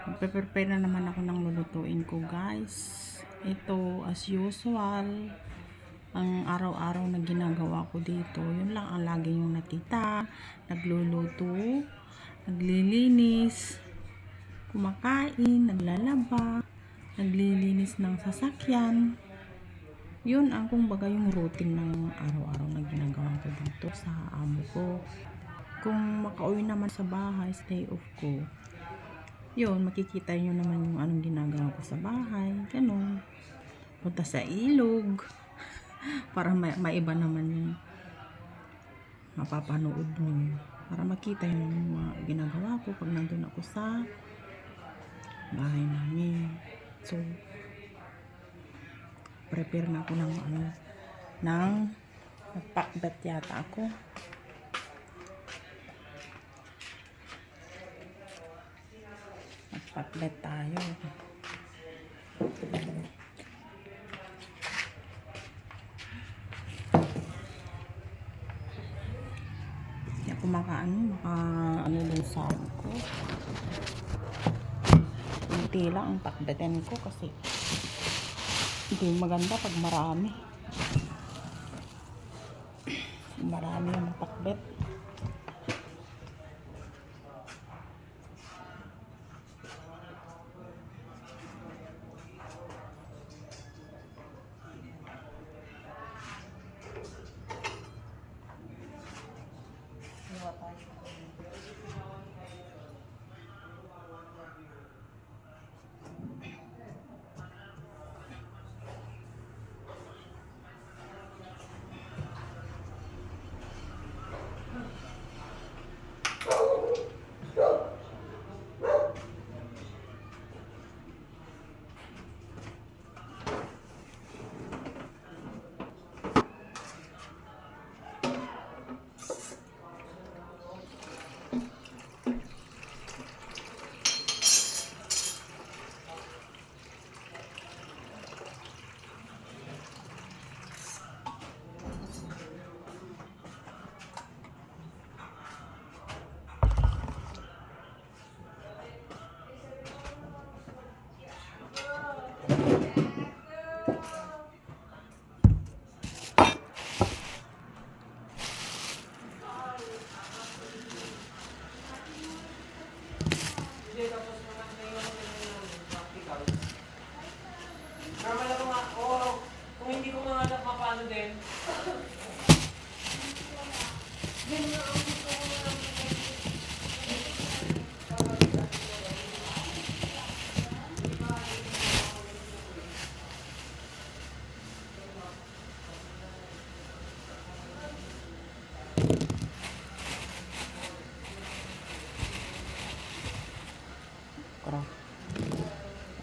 Magpe-prepare na naman ako ng lulutuin ko, guys. Ito, as usual, ang araw-araw na ginagawa ko dito, yun lang ang lagi yung nakita. Nagluluto, naglilinis, kumakain, naglalaba, naglilinis ng sasakyan. Yun ang kumbaga yung routine ng araw-araw na ginagawa ko dito sa amo ko. Kung makauwi naman sa bahay, stay off ko, yun, makikita nyo naman yung anong ginagawa ko sa bahay. Ganun. Punta sa ilog. Para maiba naman yung mapapanood nyo. Para makita yung mga ginagawa ko pag nandun ako sa bahay namin. So, prepare na ako ng nagpakbat yata ako. Nagpakbat tayo. Hindi ako maka dun sa ko. Kunti lang ang pakbatan ko kasi hindi maganda pag marami. Marami ang pakbat. Kung hindi ko mahanap, mapano din?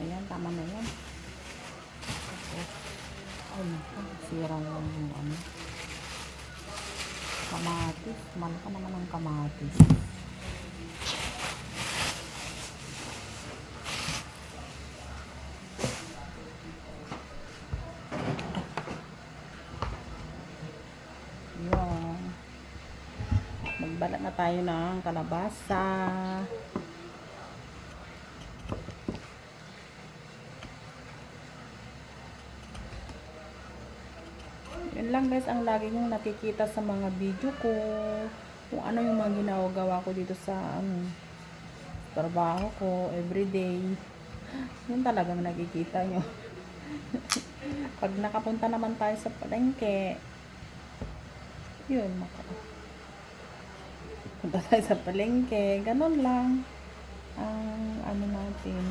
Ayan, tama na yan. Ay, sira yung kamatis. Mahal ka naman ang kamatis. Yun. Magbalat na tayo ng kalabasa. Yun lang guys ang lagi nyo nakikita sa mga video ko. Kung ano yung mga ginagawa ko dito sa trabaho ko, everyday. Yun talagang nakikita nyo. Pag nakapunta naman tayo sa palengke, yun, punta tayo sa palengke, ganun lang ang natin.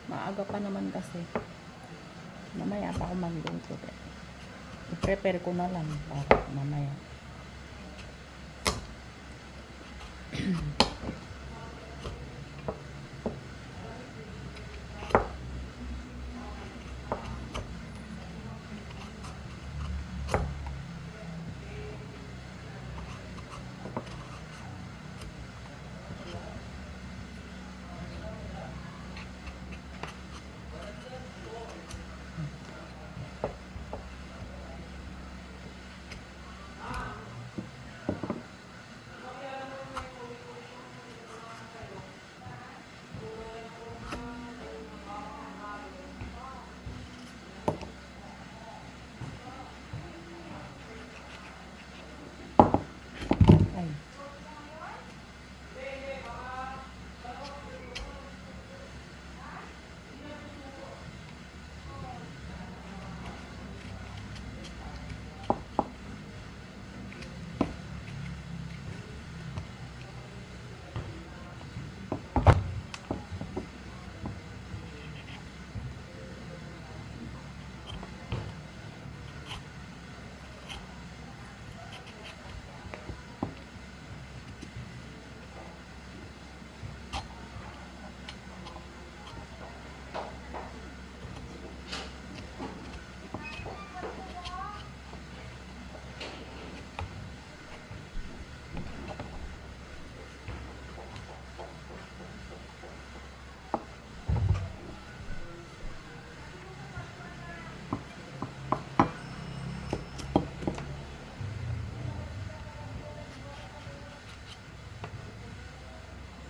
Maaga pa naman kasi. Mamaya pa ako magluto. I-prepare ko na lang para mamaya.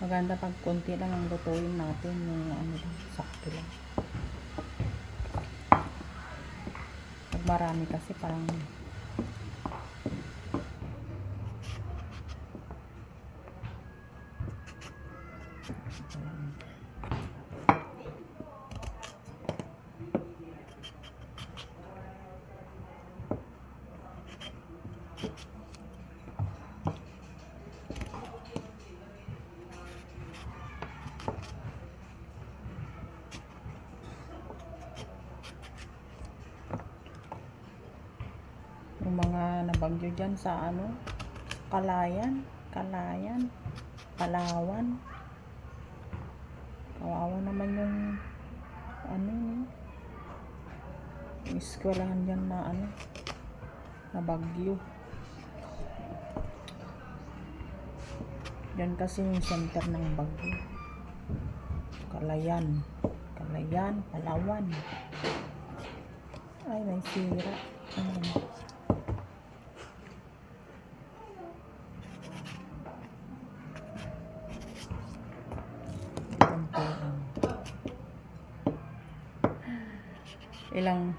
Maganda pag konti lang ang lutuin natin, yung ano lang, sakto lang. Pag marami kasi parang yung mga nabagyo dyan sa ano, Kalayan, Palawan. Kawawa naman yung ano, yung eskwelahan dyan na ano, na bagyo. Yan kasi yung center ng bagyo. Kalayan, Palawan. Ay, may sira. Ilang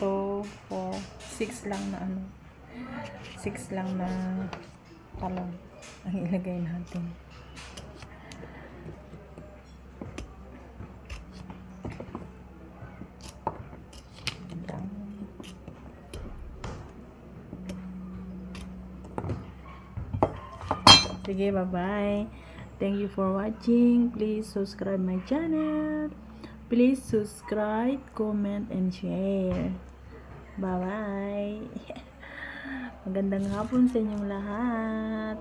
2, 4, 6 lang na ano, 6 lang na talong ang ilagay natin. Yan. Sige, bye bye. Thank you for watching. Please subscribe my channel. Please subscribe, comment, and share. Bye-bye. Magandang hapon sa inyong lahat.